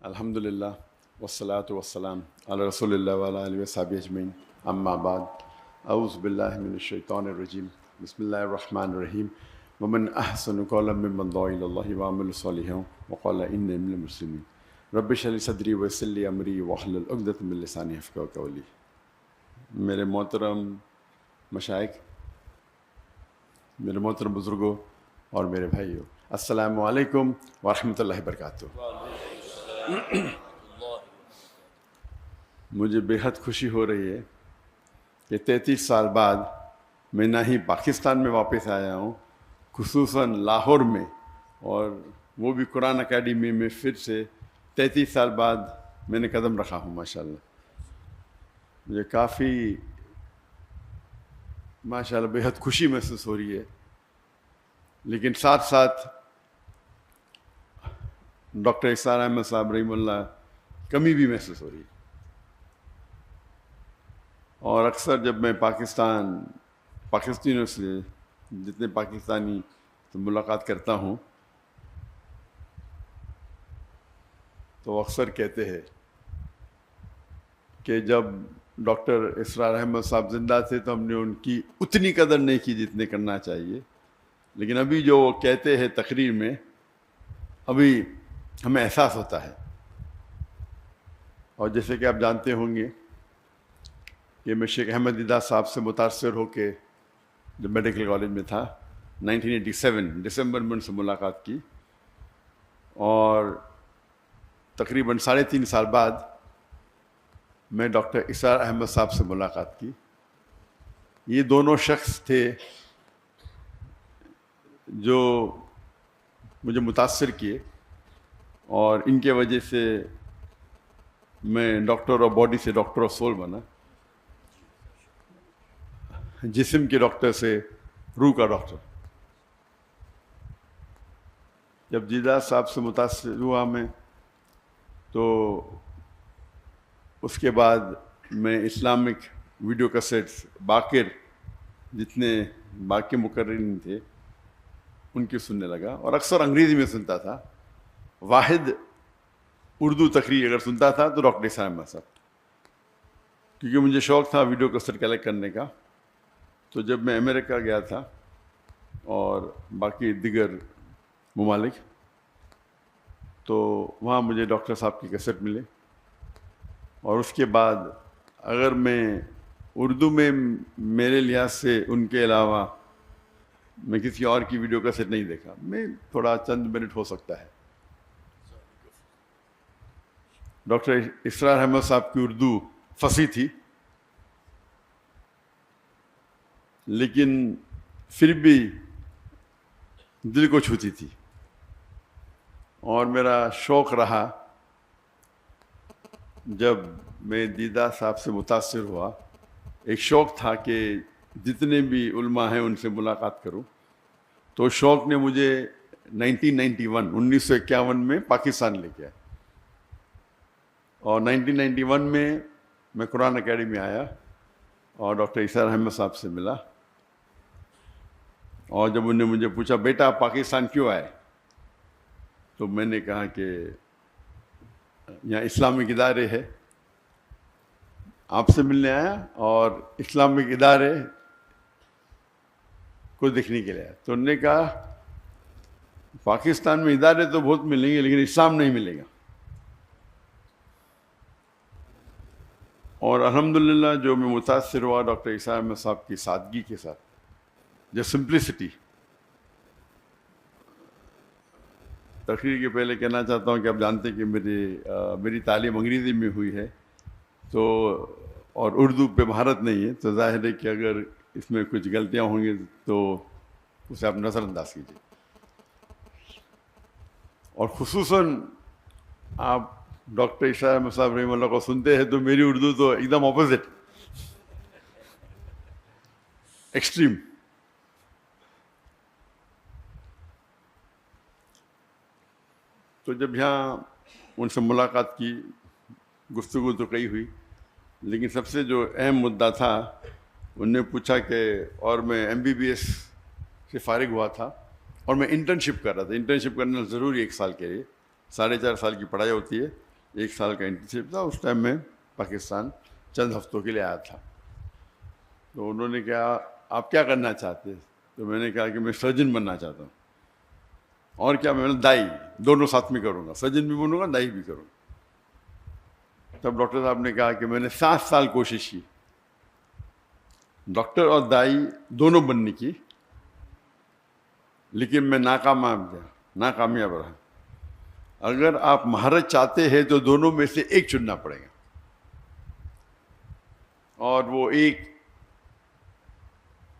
الحمدللہ والصلاة والسلام علی رسول اللہ وعلی آلہ وصحبہ اجمعین، اما بعد، اعوذ باللہ من الشیطان الرجیم، بسم اللہ الرحمن الرحیم، ومن احسن قولا ممن دعا الی اللہ وعمل صالحا وقال انی من المسلمین، رب اشرح لی صدری ویسر لی امری واحلل عقدۃ من لسانی یفقہوا قولی۔ میرے محترم مشائخ، میرے محترم بزرگوں اور میرے بھائیوں، السلام علیکم ورحمۃ اللہ وبرکاتہ۔ مجھے بے حد خوشی ہو رہی ہے کہ 33 سال بعد میں نہ ہی پاکستان میں واپس آیا ہوں، خصوصاً لاہور میں، اور وہ بھی قرآن اکیڈمی میں پھر سے 33 سال بعد میں نے قدم رکھا ہوں۔ ماشاءاللہ مجھے کافی ماشاءاللہ بے حد خوشی محسوس ہو رہی ہے، لیکن ساتھ ساتھ ڈاکٹر اسرار احمد صاحب رحمہ اللہ کمی بھی محسوس ہو رہی ہے۔ اور اکثر جب میں پاکستانیوں سے، جتنے پاکستانی سے ملاقات کرتا ہوں تو اکثر کہتے ہیں کہ جب ڈاکٹر اسرار احمد صاحب زندہ تھے تو ہم نے ان کی اتنی قدر نہیں کی جتنے کرنا چاہیے، لیکن ابھی جو وہ کہتے ہیں تقریر میں، ابھی ہمیں احساس ہوتا ہے۔ اور جیسے کہ آپ جانتے ہوں گے کہ میں شیخ احمد دیدہ صاحب سے متاثر ہو کے جب میڈیکل کالج میں تھا 1987 دسمبر میں ان سے ملاقات کی، اور تقریباً 3.5 سال بعد میں ڈاکٹر اسرار احمد صاحب سے ملاقات کی۔ یہ دونوں شخص تھے جو مجھے متاثر کیے، اور ان کے وجہ سے میں ڈاکٹر آف باڈی سے ڈاکٹر آف سول بنا، جسم کے ڈاکٹر سے روح کا ڈاکٹر۔ جب دیدہ صاحب سے متاثر ہوا میں، تو اس کے بعد میں اسلامک ویڈیو کیسٹس باقر جتنے باقی مقررین تھے ان کی سننے لگا، اور اکثر انگریزی میں سنتا تھا۔ واحد اردو تقریر اگر سنتا تھا تو ڈاکٹر اسرار احمد صاحب، کیونکہ مجھے شوق تھا ویڈیو کیسٹ کلیکٹ کرنے کا۔ تو جب میں امریکہ گیا تھا اور باقی دیگر ممالک، تو وہاں مجھے ڈاکٹر صاحب کی کیسٹ ملے، اور اس کے بعد اگر میں اردو میں میرے لحاظ سے ان کے علاوہ میں کسی اور کی ویڈیو کیسٹ نہیں دیکھا، میں تھوڑا چند منٹ ہو سکتا ہے۔ ڈاکٹر اسرار احمد صاحب کی اردو فصیح تھی، لیکن پھر بھی دل کو چھوتی تھی، اور میرا شوق رہا جب میں دیدہ صاحب سے متاثر ہوا، ایک شوق تھا کہ جتنے بھی علماء ہیں ان سے ملاقات کروں۔ تو شوق نے مجھے 1951 میں پاکستان لے گیا، اور 1991 میں قرآن اکیڈمی آیا اور ڈاکٹر اسرار احمد صاحب سے ملا۔ اور جب انہوں نے مجھے پوچھا بیٹا آپ پاکستان کیوں آئے، تو میں نے کہا کہ یہاں اسلامک ادارے ہے، آپ سے ملنے آیا اور اسلامک ادارے کو دیکھنے کے لیے آیا۔ تو انہوں نے کہا پاکستان میں ادارے تو بہت ملیں گے لیکن اسلام نہیں ملے گا۔ اور الحمدللہ جو میں متاثر ہوا ڈاکٹر اسرار احمد صاحب کی سادگی کے ساتھ، جو سمپلسٹی۔ تقریر کے پہلے کہنا چاہتا ہوں کہ آپ جانتے ہیں کہ میری تعلیم انگریزی میں ہوئی ہے، تو اور اردو پہ مہارت نہیں ہے، تو ظاہر ہے کہ اگر اس میں کچھ غلطیاں ہوں گی تو اسے آپ نظر انداز کیجیے۔ اور خصوصاً آپ ڈاکٹر اسرار احمد صاحب رحمہ اللہ کو سنتے ہیں تو میری اردو تو ایک دم اپوزٹ، ایکسٹریم۔ تو جب یہاں ان سے ملاقات کی، گفتگو تو کئی ہوئی، لیکن سب سے جو اہم مدعا تھا، انہوں نے پوچھا کہ، اور میں MBBS سے فارغ ہوا تھا اور میں انٹرنشپ کر رہا تھا۔ انٹرنشپ کرنا ضروری 1 سال کے لیے، 4.5 سال کی پڑھائی ہوتی ہے، 1 سال کا انٹرنشپ تھا. اس ٹائم میں پاکستان چند ہفتوں کے لیے آیا تھا. تو انہوں نے کہا آپ کیا کرنا چاہتے ہیں؟ تو میں نے کہا کہ میں سرجن بننا چاہتا ہوں. اور کیا؟ میں نے دائی دونوں ساتھ میں کروں گا, سرجن بھی بنوں گا, دائی بھی کروں گا. تب ڈاکٹر صاحب نے کہا کہ میں نے 7 سال کوشش کی ڈاکٹر اور دائی دونوں بننے کی, لیکن میں ناکامیاب رہا. اگر آپ مہارت چاہتے ہیں تو دونوں میں سے ایک چننا پڑے گا, اور وہ ایک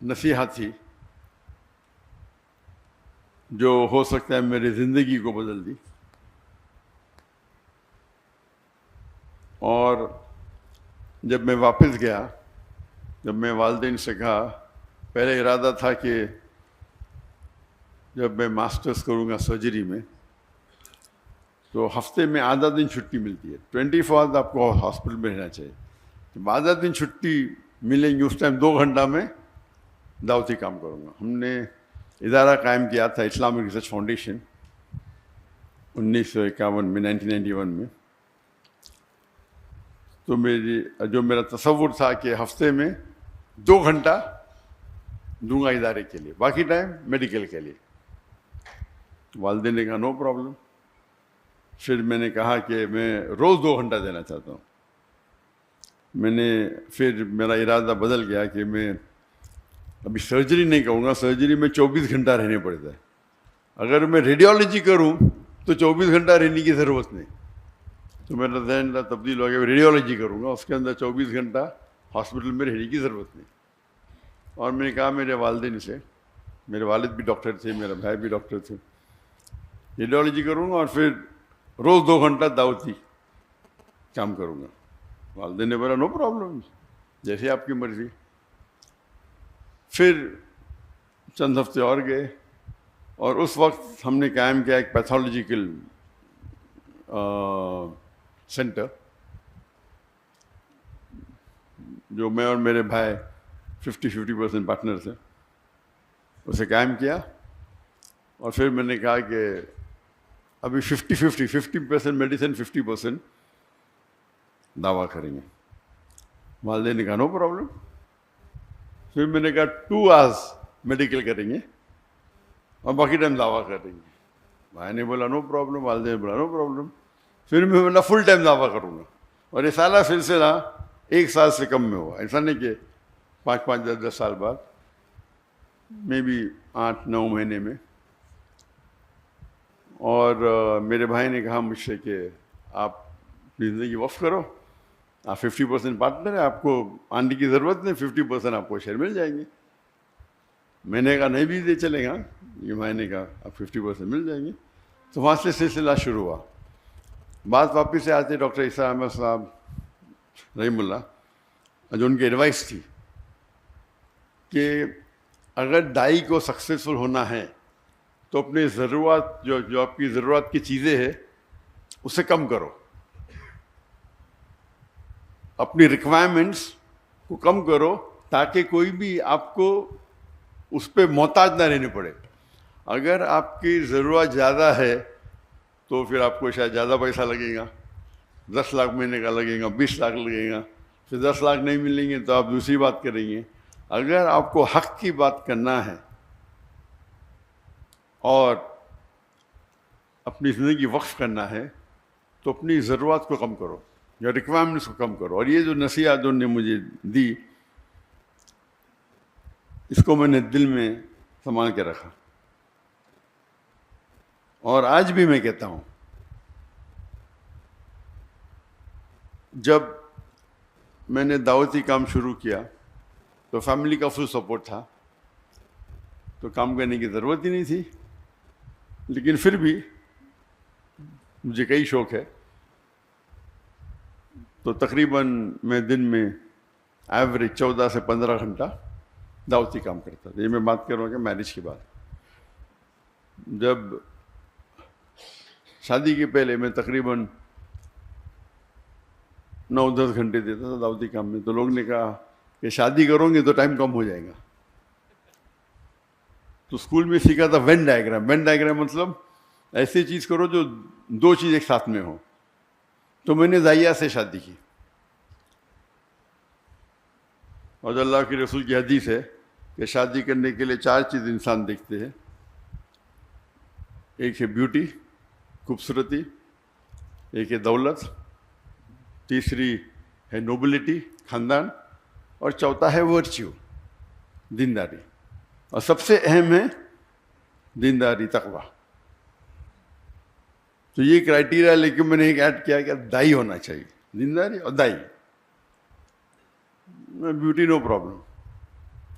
نصیحت تھی جو ہو سکتا ہے میری زندگی کو بدل دی. اور جب میں واپس گیا, جب میں والدین سے کہا, پہلے ارادہ تھا کہ جب میں ماسٹرز کروں گا سرجری میں تو ہفتے میں آدھا دن چھٹی ملتی ہے, 24 آورز آپ کو ہاسپٹل میں رہنا چاہیے. جب آدھا دن چھٹی ملیں گی اس ٹائم 2 گھنٹہ میں دعوتی کام کروں گا. ہم نے ادارہ قائم کیا تھا اسلامک ریسرچ فاؤنڈیشن 1951 میں, 1991 میں. تو میرا تصور تھا کہ ہفتے میں 2 گھنٹہ دوں گا ادارے کے لیے, باقی ٹائم میڈیکل کے لیے. والدین نے کہا نو پرابلم. پھر میں نے کہا کہ میں روز 2 گھنٹہ دینا چاہتا ہوں. پھر میرا ارادہ بدل گیا کہ میں ابھی سرجری نہیں کروں گا. سرجری میں 24 گھنٹہ رہنے پڑتا ہے. اگر میں ریڈیولوجی کروں تو 24 گھنٹہ رہنے کی ضرورت نہیں. تو میرا ذہن تبدیل ہو گیا, ریڈیولوجی کروں گا, اس کے اندر 24 گھنٹہ ہاسپٹل میں رہنے کی ضرورت نہیں. اور میں نے کہا میرے والدین سے, میرے والد بھی ڈاکٹر تھے, میرا بھائی بھی ڈاکٹر تھے, ریڈیولوجی کروں گا اور پھر روز 2 گھنٹہ دعوتی کام کروں گا. والدین نے بولا نو پرابلم, جیسے آپ کی مرضی. پھر چند ہفتے اور گئے اور اس وقت ہم نے قائم کیا ایک پیتھولوجیکل سینٹر, جو میں اور میرے بھائی 50% پارٹنرس ہیں, اسے قائم کیا. اور پھر میں نے کہا کہ ابھی 50% میڈیسن 50% دعویٰ کریں گے. والدین نے کہا نو پرابلم. پھر میں نے کہا 2 آورز میڈیکل کریں گے اور باقی ٹائم دعویٰ کریں گے. بھائی نے بولا نو پرابلم, والدین نے بولا نو پرابلم. پھر میں بولا فل ٹائم دعویٰ کروں گا. اور یہ سالہ سلسلہ 1 سال سے کم میں ہوا. ایسا نہیں کہ 5 10 سال بعد, میں بھی 8 9 مہینے میں. اور میرے بھائی نے کہا مجھ سے کہ آپ اپنی زندگی وقف کرو, آپ 50% پارٹنر ہیں, آپ کو آنے کی ضرورت نہیں, 50% آپ کو شیئر مل جائیں گے. میں نے کہا نہیں بھی دے چلے گا. یہ بھائی نے کہا آپ 50% مل جائیں گے. تو وہاں سے سلسلہ شروع ہوا. بات واپس سے آتے ڈاکٹر عیسیٰ احمد صاحب رحم اللہ, جو ان کی ایڈوائس تھی کہ اگر دائی کو سکسیزفل ہونا ہے تو اپنے ضرورت جو آپ کی ضرورت کی چیزیں ہیں اسے کم کرو, اپنی ریکوائرمنٹس کو کم کرو تاکہ کوئی بھی آپ کو اس پہ محتاج نہ رہنے پڑے. اگر آپ کی ضرورت زیادہ ہے تو پھر آپ کو شاید زیادہ پیسہ لگے گا, 10 لاکھ مہینے کا لگے گا, 20 لاکھ لگے گا. پھر 10 لاکھ نہیں ملیں گے تو آپ دوسری بات کریں گے. اگر آپ کو حق کی بات کرنا ہے اور اپنی زندگی وقف کرنا ہے تو اپنی ضرورت کو کم کرو یا ریکوائرمنٹس کو کم کرو. اور یہ جو نصیحت انہوں نے مجھے دی, اس کو میں نے دل میں سنبھال کے رکھا. اور آج بھی میں کہتا ہوں, جب میں نے دعوتی کام شروع کیا تو فیملی کا فل سپورٹ تھا, تو کام کرنے کی ضرورت ہی نہیں تھی. لیکن پھر بھی مجھے کئی شوق ہے, تو تقریباً میں دن میں ایوریج 14 سے 15 گھنٹہ دعوتی کام کرتا تھا. یہ میں بات کر رہا ہوں کہ میرج کے بعد. جب شادی کے پہلے میں تقریباً 9-10 گھنٹے دیتا تھا دعوتی کام میں. تو لوگ نے کہا کہ شادی کرو گے تو ٹائم کم ہو جائے گا. تو اسکول میں سیکھا تھا وین ڈائیگرام. وین ڈائیگرام مطلب ایسی چیز کرو جو 2 چیز ایک ساتھ میں ہو. تو میں نے ضائعہ سے شادی کی. اور اللہ کے رسول کی حدیث ہے کہ شادی کرنے کے لیے 4 چیز انسان دیکھتے ہیں. ایک ہے بیوٹی، خوبصورتی، ایک ہے دولت، تیسری ہے نوبلٹی، خاندان، اور چوتھا ہے ورچیو، دینداری. اور سب سے اہم ہے دینداری، تقوی. تو یہ کرائٹیریا لیکن میں نے ایک ایڈ کیا کہ دائی ہونا چاہیے، دینداری اور دائی. بیوٹی نو پرابلم،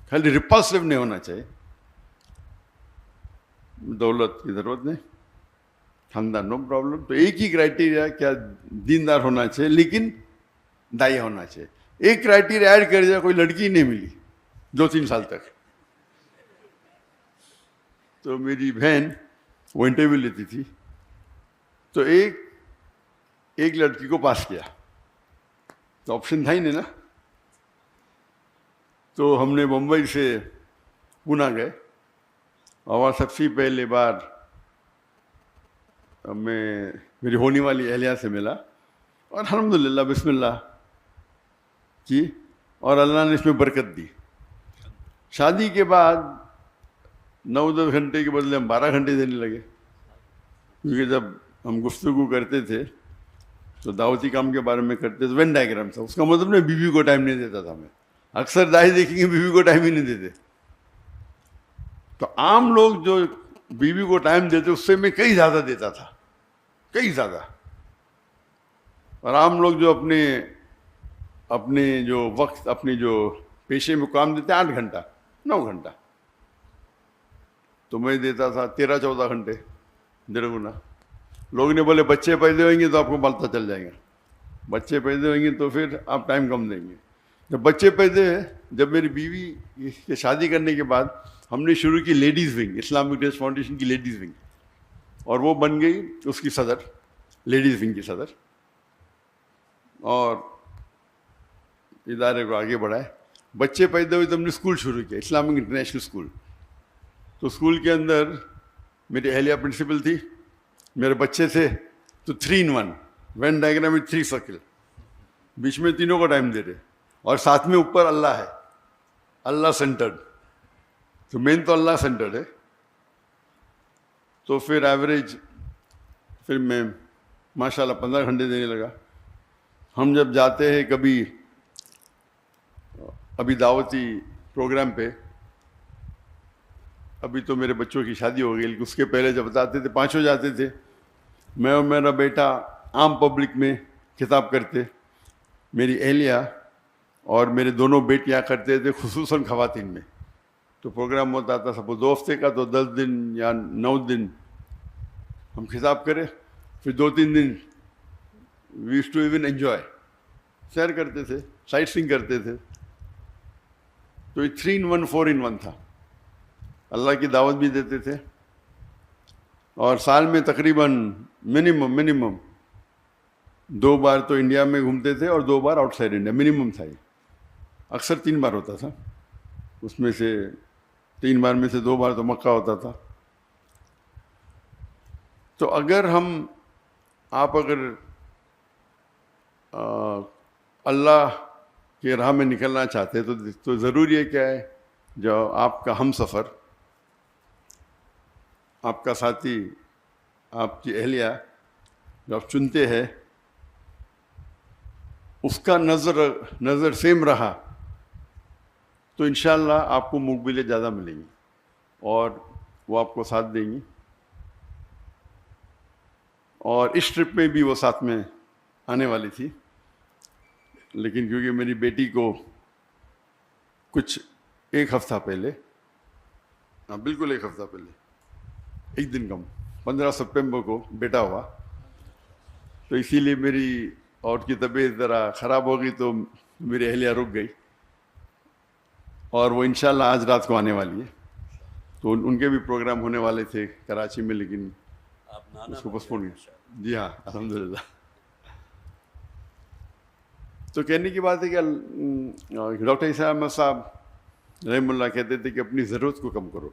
خالی ریپلسو نہیں ہونا چاہیے. دولت کی ضرورت نہیں، خاندان نو پرابلم. تو ایک ہی کرائٹیریا کیا دیندار ہونا چاہیے لیکن دائی ہونا چاہیے. ایک کرائٹیریا ایڈ کر دیا، کوئی لڑکی نہیں ملی 2-3 سال تک. تو میری بہن وہ انٹرویو لیتی تھی، تو ایک لڑکی کو پاس کیا، تو آپشن تھا ہی نہیں نا. تو ہم نے بمبئی سے پونا گئے، اور سب سے پہلے بار میں میری ہونے والی اہلیہ سے ملا، اور الحمدللہ بسم اللہ کی، اور اللہ نے اس میں برکت دی. شادی کے بعد 9-10 گھنٹے کے بدلے ہم 12 گھنٹے دینے لگے، کیونکہ جب ہم گفتگو کرتے تھے تو دعوتی کام کے بارے میں کرتے تھے. وین ڈائیگرام تھا، اس کا مطلب نہیں بیوی کو ٹائم نہیں دیتا تھا. میں اکثر دائی دیکھیں گے بیوی کو ٹائم ہی نہیں دیتے. تو عام لوگ جو بیوی کو ٹائم دیتے اس سے میں کئی زیادہ دیتا تھا، کئی زیادہ. اور عام لوگ جو اپنے جو وقت، اپنے جو پیشے میں کام دیتے 8 گھنٹہ 9 گھنٹہ، تو میں دیتا تھا 13-14 گھنٹے، 1.5 گنا. لوگ نے بولے بچے پیدا ہوئیں گے تو آپ کو پتہ چل جائے گا، بچے پیدا ہوئیں گے تو پھر آپ ٹائم کم دیں گے. جب بچے پیدا ہوئے، جب میری بیوی کے شادی کرنے کے بعد ہم نے شروع کی ladies wing, Islamic trust foundation کی لیڈیز ونگ، اور وہ بن گئی اس کی صدر، لیڈیز ونگ کی صدر، اور ادارے کو آگے بڑھائے. بچے پیدا ہوئے تو ہم نے اسکول شروع کیا، اسلامک انٹرنیشنل اسکول. تو اسکول کے اندر میری اہلیہ پرنسپل تھی، میرے بچے تھے، تو 3 in 1 وین ڈائیگرام میں 3 سرکل، بیچ میں تینوں کو ٹائم دے رہے، اور ساتھ میں اوپر اللہ ہے، اللہ سینٹرڈ. تو مین تو اللہ سینٹرڈ ہے. تو پھر ایوریج پھر میں ماشاءاللہ 15 گھنٹے دینے لگا. ہم جب جاتے ہیں کبھی ابھی دعوتی پروگرام پہ، ابھی تو میرے بچوں کی شادی ہو گئی، لیکن اس کے پہلے جب جاتے تھے 5 جاتے تھے، میں اور میرا بیٹا عام پبلک میں خطاب کرتے، میری اہلیہ اور میرے دونوں بیٹیاں کرتے تھے، خصوصاً خواتین میں. تو پروگرام ہوتا تھا سب 2 ہفتے کا، تو 10 دن یا 9 دن ہم خطاب کرے، پھر 2-3 دن we used to even enjoy, سیر کرتے تھے، سائٹ سینگ کرتے تھے. تو یہ 3 in 1 4 in 1 تھا. اللہ کی دعوت بھی دیتے تھے، اور سال میں تقریباً منیمم 2 بار تو انڈیا میں گھومتے تھے، اور 2 بار آؤٹ سائڈ انڈیا، منیمم تھا. یہ اکثر 3 بار ہوتا تھا، اس میں سے 3 بار میں سے 2 بار تو مکہ ہوتا تھا. تو اگر آپ اللہ کی راہ میں نکلنا چاہتے تو ضروری ہے کیا ہے، جو آپ کا ہم سفر، آپ کا ساتھی، آپ کی اہلیہ جو آپ چنتے ہیں، اس کا نظر سیم رہا تو انشاءاللہ آپ کو مقبلیں زیادہ ملیں گی، اور وہ آپ کو ساتھ دیں گی. اور اس ٹرپ میں بھی وہ ساتھ میں آنے والی تھی، لیکن کیونکہ میری بیٹی کو کچھ 1 ہفتہ پہلے، بالکل 1 ہفتہ پہلے، 1 دن کم، 15 سپتمبر کو بیٹا ہوا، تو اسی لیے میری اور کی طبیعت ذرا خراب ہو گئی، تو میری اہلیہ رک گئی، اور وہ انشاءاللہ آج رات کو آنے والی ہے. تو ان کے بھی پروگرام ہونے والے تھے کراچی میں، لیکن اس کو پوسٹپون کیا. جی ہاں الحمدللہ. تو کہنے کی بات ہے کہ ڈاکٹر عیسیٰ احمد صاحب رحم اللہ کہتے تھے کہ اپنی ضرورت کو کم کرو.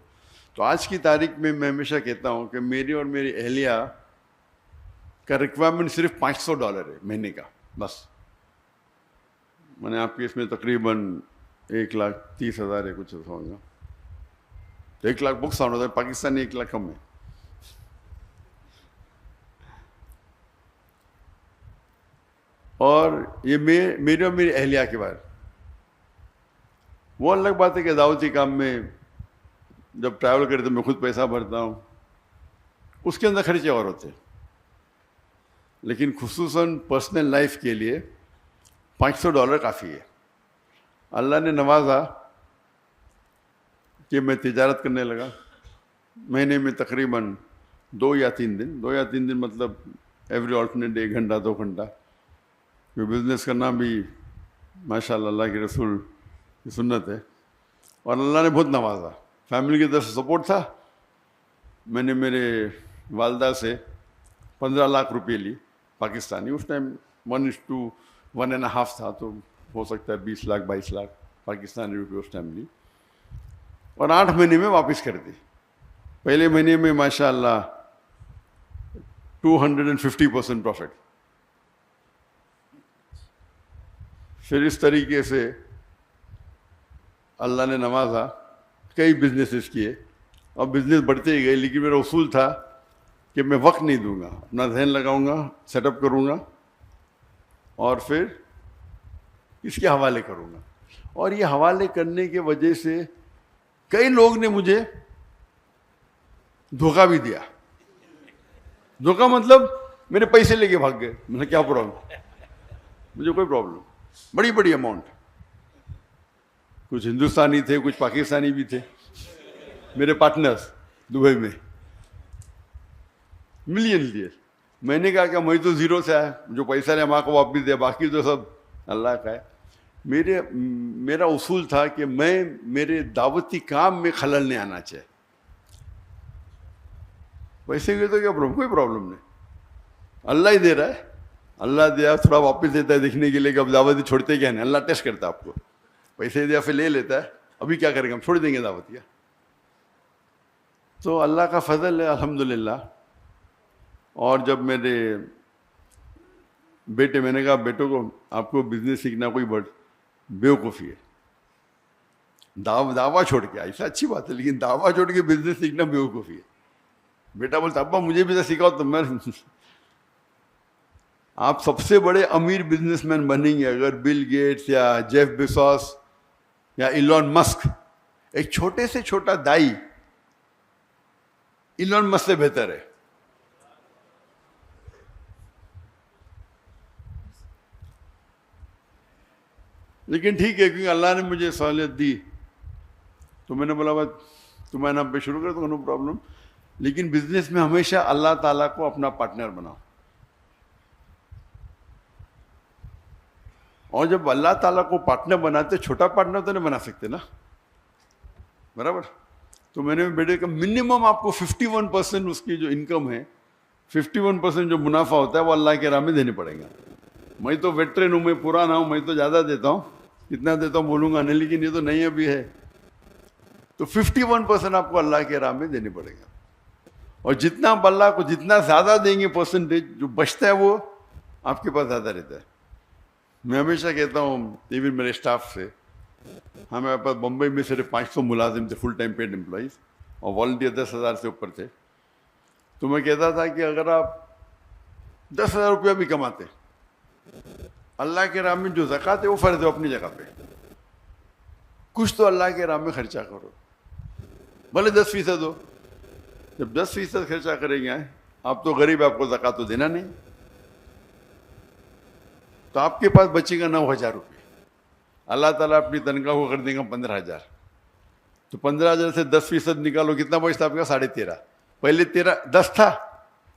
تو آج کی تاریخ میں ہمیشہ کہتا ہوں کہ میری اور میری اہلیہ کا ریکوائرمنٹ صرف $500 ہے مہینے کا بس. میں نے آپ کے اس میں تقریباً 1,30,000 ہے کچھ ایسا ہوگا. 1 لاکھ بک ساؤنڈ ہوتا ہے, پاکستانی 1 لاکھ کم ہے. اور یہ میرے اور میری اہلیہ کے بارے. وہ الگ بات ہے کہ دعوتی کام میں جب ٹریول کرے تو میں خود پیسہ بھرتا ہوں, اس کے اندر خرچے اور ہوتے ہیں. لیکن خصوصاً پرسنل لائف کے لیے $500 کافی ہے. اللہ نے نوازا کہ میں تجارت کرنے لگا. مہینے میں تقریباً 2 یا 3 دن مطلب ایوری آلٹرنیٹ ڈے 1 گھنٹہ 2 گھنٹہ. بزنس کرنا بھی ماشاء اللہ اللہ کے رسول کی سنت ہے. اور اللہ نے بہت نوازا. فیملی کی طرف سے سپورٹ تھا. میں نے میرے والدہ سے 15 لاکھ روپے لی پاکستانی. اس ٹائم 1:1.5 تھا, تو ہو سکتا ہے 20 لاکھ 22 لاکھ پاکستانی روپے اس ٹائم لی. اور 8 مہینے میں واپس کر دی. پہلے مہینے میں ماشاء اللہ 250% پروفٹ. پھر اس طریقے سے اللہ نے نوازا, کئی بزنسز کیے اور بزنس بڑھتے ہی گئے. لیکن میرا اصول تھا کہ میں وقت نہیں دوں گا, اپنا ذہن لگاؤں گا, سیٹ اپ کروں گا اور پھر اس کے حوالے کروں گا. اور یہ حوالے کرنے کی وجہ سے کئی لوگ نے مجھے دھوکہ بھی دیا. دھوکہ مطلب میرے پیسے لے کے بھاگ گئے. میں نے کیا پرابلم, مجھے کوئی پرابلم. بڑی اماؤنٹ, کچھ ہندوستانی تھے کچھ پاکستانی بھی تھے میرے پارٹنرز دبئی میں. ملین لیے. میں نے کہا کہ میں تو زیرو سے آیا, جو پیسہ لے ماں کو واپس دیا, باقی تو سب اللہ کا ہے. میرا اصول تھا کہ میرے دعوتی کام میں خلل نہیں آنا چاہیے. پیسے کے تو کیا پرابلم, کوئی پرابلم نہیں. اللہ ہی دے رہا ہے, اللہ دیا تھوڑا واپس دیتا ہے دیکھنے کے لیے کہ اب دعوتی چھوڑتے کیا نہیں. اللہ ٹیسٹ کرتا ہے آپ کو. پیسے دیا پھر لے لیتا ہے, ابھی کیا کریں گے, ہم چھوڑ دیں گے دعوتیاں. تو اللہ کا فضل ہے الحمدللہ. اور جب میرے بیٹے, میں نے کہا بیٹوں کو آپ کو بزنس سیکھنا کوئی بیوقوفی ہے. دعویٰ چھوڑ کے, ایسا اچھی بات ہے لیکن دعویٰ چھوڑ کے بزنس سیکھنا بیوقوفی ہے. بیٹا بولتا ابا مجھے بھی تو سکھاؤ. تو میں آپ سب سے بڑے امیر بزنس مین بنیں گے اگر بل گیٹس یا جیف بیزوس یا ایلون مسک, ایک چھوٹے سے چھوٹا دائی ایلون مسک سے بہتر ہے. لیکن ٹھیک ہے, کیونکہ اللہ نے مجھے سہولت دی تو میں نے بولا بس تمہارے نام پہ شروع کر دو, نو پرابلم. لیکن بزنس میں ہمیشہ اللہ تعالیٰ کو اپنا پارٹنر بناؤ. اور جب اللہ تعالیٰ کو پارٹنر بناتے, چھوٹا پارٹنر تو نہیں بنا سکتے نا, برابر. تو میں نے بیٹے کا منیمم آپ کو 51% اس کی جو انکم ہے, 51% جو منافع ہوتا ہے وہ اللہ کے راہ میں دینے پڑیں گا. میں تو ویٹرن ہوں, میں پرانا ہوں, میں تو زیادہ دیتا ہوں, کتنا دیتا ہوں بولوں گا نہیں, لیکن یہ تو نہیں ابھی ہے. تو 51% آپ کو اللہ کے راہ میں دینے پڑے گا. اور جتنا آپ اللہ کو جتنا زیادہ دیں گے پرسنٹیج جو بچتا ہے وہ آپ کے پاس زیادہ رہتا ہے. میں ہمیشہ کہتا ہوں ایون میرے اسٹاف سے, ہمارے پاس بمبئی میں صرف 500 ملازم تھے فل ٹائم پیڈ امپلائیز, اور والنٹیئر 10,000 سے اوپر تھے. تو میں کہتا تھا کہ اگر آپ 10,000 روپیہ بھی کماتے, اللہ کے راہ میں جو زکوٰۃ ہے وہ فرض ہے اپنی جگہ پہ, کچھ تو اللہ کے راہ میں خرچہ کرو, بھلے 10% ہو. جب 10% خرچہ کریں گے آپ تو غریب, آپ کو زکوٰۃ تو دینا نہیں, تو آپ کے پاس بچے گا 9,000 روپے. اللہ تعالیٰ اپنی تنخواہ کو کر دیں گا 15,000. تو 15,000 سے 10% نکالو, کتنا بچتا آپ کا 13.5. پہلے 10 تھا,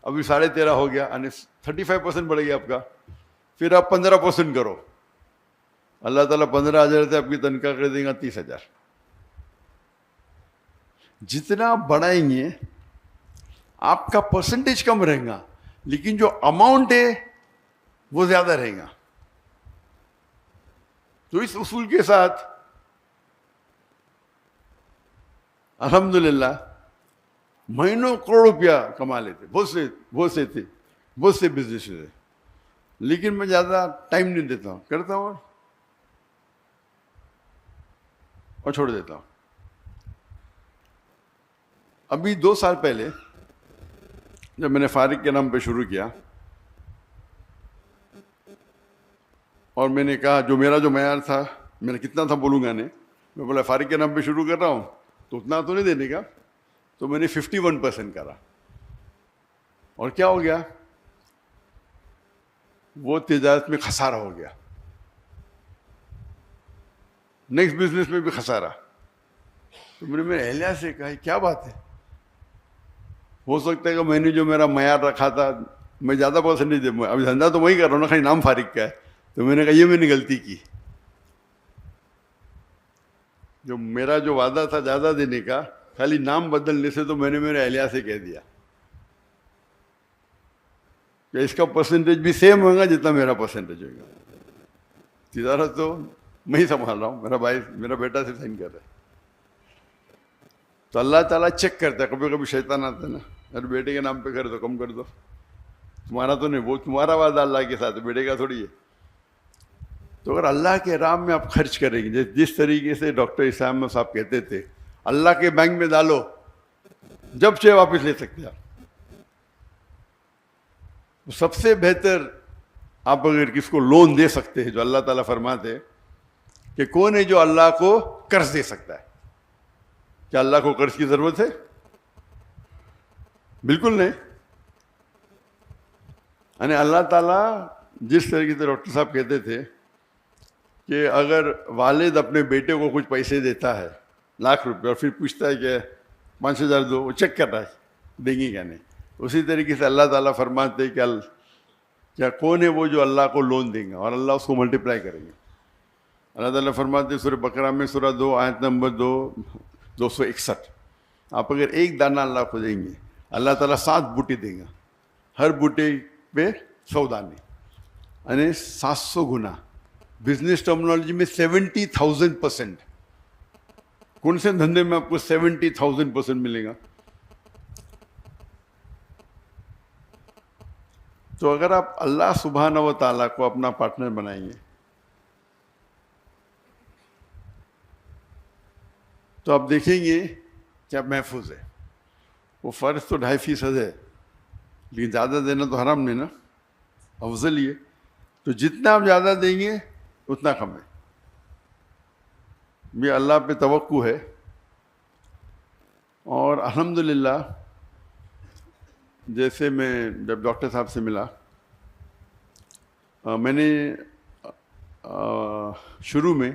ابھی 13.5 ہو گیا, یعنی 35% بڑھ گیا آپ کا. پھر آپ 15% کرو, اللہ تعالیٰ 15,000 سے آپ کی تنخواہ کر دیں گا 30,000. جتنا بڑھائیں گے آپ کا پرسنٹیج کم رہے گا, لیکن جو اماؤنٹ ہے وہ زیادہ رہے گا. تو اس اصول کے ساتھ الحمدللہ مہینوں کروڑ روپیہ کما لیتے, بہت سے تھے. بہت سے بزنس ہے، لیکن میں زیادہ ٹائم نہیں دیتا ہوں، کرتا ہوں اور چھوڑ دیتا ہوں. ابھی 2 سال پہلے جب میں نے فارغ کے نام پہ شروع کیا اور میں نے کہا جو میرا جو معیار تھا، میں نے کتنا تھا بولوں گا نہیں، میں بولا فارغ کے نام پہ شروع کر رہا ہوں تو اتنا تو نہیں دینے کا، تو میں نے 51% کرا. اور کیا ہو گیا؟ وہ تجارت میں خسارہ ہو گیا، نیکسٹ بزنس میں بھی خسارہ. تو میں نے میرے اہلیہ سے کہا کیا بات ہے؟ ہو سکتا ہے کہ میں نے جو میرا معیار رکھا تھا میں زیادہ پرسنٹیج دے، ابھی دھندا تو وہی کر رہا ہوں نا، خالی نام فارغ کا ہے. تو میں نے کہا یہ میں نے غلطی کی، جو میرا جو وعدہ تھا زیادہ دینے کا، خالی نام بدلنے سے تو میں نے میرے اہلیہ سے کہہ دیا کہ اس کا پرسنٹیج بھی سیم ہوگا جتنا میرا پرسنٹیج ہوگا. تجارت تو میں ہی سنبھال رہا ہوں، میرا بھائی میرا بیٹا سے سائن کر رہا ہے. تو اللہ تعالیٰ چیک کرتا ہے، کبھی کبھی شیطان آتا ہے نا، ارے بیٹے کے نام پہ کر دو، کم کر دو، تمہارا تو نہیں، وہ تمہارا وعدہ اللہ کے ساتھ، بیٹے کا تھوڑی ہے. تو اگر اللہ کے راہ میں آپ خرچ کریں گے، جس طریقے سے ڈاکٹر اسلام صاحب کہتے تھے اللہ کے بینک میں ڈالو، جب چاہے واپس لے سکتے آپ. سب سے بہتر آپ اگر کس کو لون دے سکتے ہیں، جو اللہ تعالیٰ فرماتے کہ کون ہے جو اللہ کو قرض دے سکتا ہے؟ کیا اللہ کو قرض کی ضرورت ہے؟ بالکل نہیں. یعنی اللہ تعالیٰ جس طریقے سے ڈاکٹر صاحب کہتے تھے کہ اگر والد اپنے بیٹے کو کچھ پیسے دیتا ہے ₹1,00,000 اور پھر پوچھتا ہے کہ 5,000 دو، وہ چیک کر رہا ہے دیں گے کیا نہیں، اسی طریقے سے اللہ تعالیٰ فرماتے کہ کیا کون ہے وہ جو اللہ کو لون دیں گا اور اللہ اس کو ملٹیپلائی کریں گے. اللہ تعالیٰ فرماتے سورہ بقرہ میں سورہ 2 آیت نمبر 261، آپ اگر ایک دانہ اللہ کو دیں گے، اللہ تعالیٰ 7 بوٹے دیں گا، ہر بوٹے پہ 100 دانے، یعنی 700 گنا. بزنس ٹرمنالوجی میں 70,000%. کون سے دھندے میں آپ کو 70,000% ملے گا؟ تو اگر آپ اللہ سبحانہ و تعالیٰ کو اپنا پارٹنر بنائیں گے تو آپ دیکھیں گے کہ آپ محفوظ ہے. وہ فرض تو 2.5% ہے، لیکن زیادہ دینا تو حرام نہیں نا، افضل ہی ہے. تو جتنا آپ زیادہ دیں گے اتنا کم ہے. یہ اللہ پہ توقع ہے. اور الحمدللہ جیسے میں جب ڈاکٹر صاحب سے ملا، میں نے شروع میں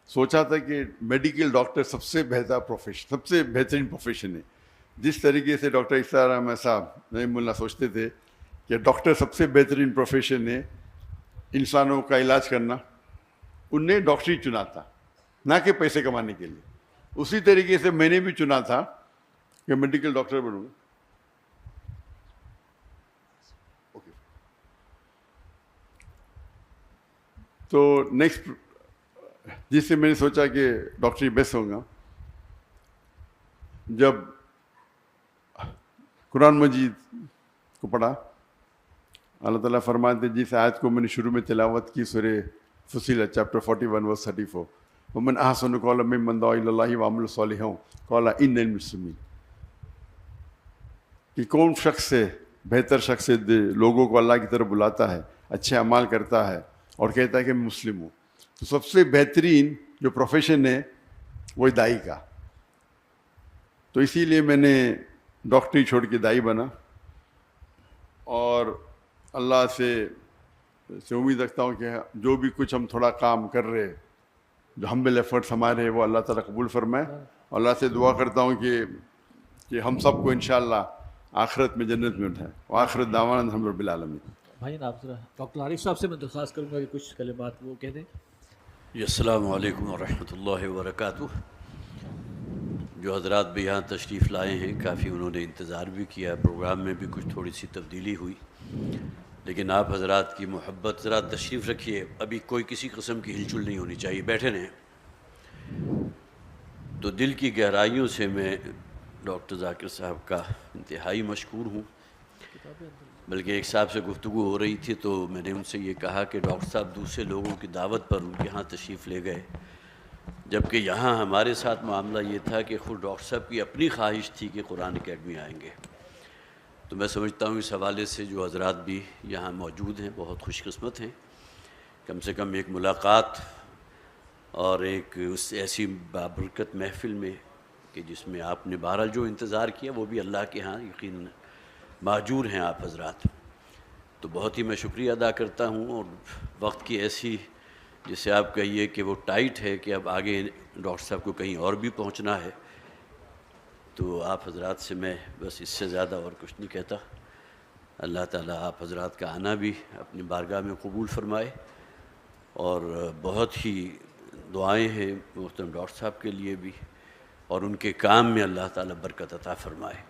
سوچا تھا کہ میڈیکل ڈاکٹر سب سے بہتر پروفیشن، سب سے بہترین پروفیشن ہے. جس طریقے سے ڈاکٹر اسرار احمد صاحب رحمہ اللہ سوچتے تھے کہ ڈاکٹر سب سے بہترین پروفیشن ہے انسانوں کا علاج کرنا، ان نے ڈاکٹری چنا تھا نہ کہ پیسے کمانے کے لیے. اسی طریقے سے میں نے بھی چنا تھا کہ میڈیکل ڈاکٹر بنوں گا. تو نیکسٹ جس سے میں نے سوچا کہ ڈاکٹری بیسٹ ہوگا، جب قرآن مجید کو پڑھا، اللہ تعالیٰ فرماتے جس آیت کو میں نے شروع میں تلاوت کی سورہ فصیلت چیپٹر 41 ورس 34، ومن احسن قولا ممن دعا الی اللہ وعمل صالحا قال انی المسلمین، کہ کون شخص ہے بہتر شخص ہے لوگوں کو اللہ کی طرف بلاتا ہے، اچھے اعمال کرتا ہے اور کہتا ہے کہ میں مسلم ہوں. تو سب سے بہترین جو پروفیشن ہے وہ دائی کا. تو اسی لیے میں نے ڈاکٹری چھوڑ کے دائی بنا، اور اللہ سے امید رکھتا ہوں کہ جو بھی کچھ ہم تھوڑا کام کر رہے، جو ہمبل ایفرٹس ہمارے وہ اللہ تعالیٰ قبول فرمائے. اللہ سے دعا کرتا ہوں کہ ہم سب کو انشاءاللہ آخرت میں جنت میں اٹھائے. وآخر دعوانا الحمد للہ رب العالمین. بھائی آپ ذرا ڈاکٹر عارف صاحب سے میں درخواست کروں گا کہ کچھ کلمات وہ کہہ دیں. السلام علیکم ورحمۃ اللہ وبرکاتہ. جو حضرات بھی یہاں تشریف لائے ہیں، کافی انہوں نے انتظار بھی کیا، پروگرام میں بھی کچھ تھوڑی سی تبدیلی ہوئی، لیکن آپ حضرات کی محبت. ذرا تشریف رکھیے، ابھی کوئی کسی قسم کی ہلچل نہیں ہونی چاہیے، بیٹھے رہیں. تو دل کی گہرائیوں سے میں ڈاکٹر ذاکر صاحب کا انتہائی مشکور ہوں بلکہ ایک صاحب سے گفتگو ہو رہی تھی تو میں نے ان سے یہ کہا کہ ڈاکٹر صاحب دوسرے لوگوں کی دعوت پر ان کے ہاں تشریف لے گئے، جبکہ یہاں ہمارے ساتھ معاملہ یہ تھا کہ خود ڈاکٹر صاحب کی اپنی خواہش تھی کہ قرآن اکیڈمی آئیں گے۔ تو میں سمجھتا ہوں اس حوالے سے جو حضرات بھی یہاں موجود ہیں بہت خوش قسمت ہیں، کم سے کم ایک ملاقات اور ایک اس ایسی بابرکت محفل میں کہ جس میں آپ نے بہرحال جو انتظار کیا وہ بھی اللہ کے ہاں یقیناً ماجور ہیں آپ حضرات۔ تو بہت ہی میں شکریہ ادا کرتا ہوں، اور وقت کی ایسی جسے آپ کہیے کہ وہ ٹائٹ ہے کہ اب آگے ڈاکٹر صاحب کو کہیں اور بھی پہنچنا ہے، تو آپ حضرات سے میں بس اس سے زیادہ اور کچھ نہیں کہتا۔ اللہ تعالیٰ آپ حضرات کا آنا بھی اپنی بارگاہ میں قبول فرمائے، اور بہت ہی دعائیں ہیں محترم ڈاکٹر صاحب کے لیے بھی، اور ان کے کام میں اللہ تعالیٰ برکت عطا فرمائے۔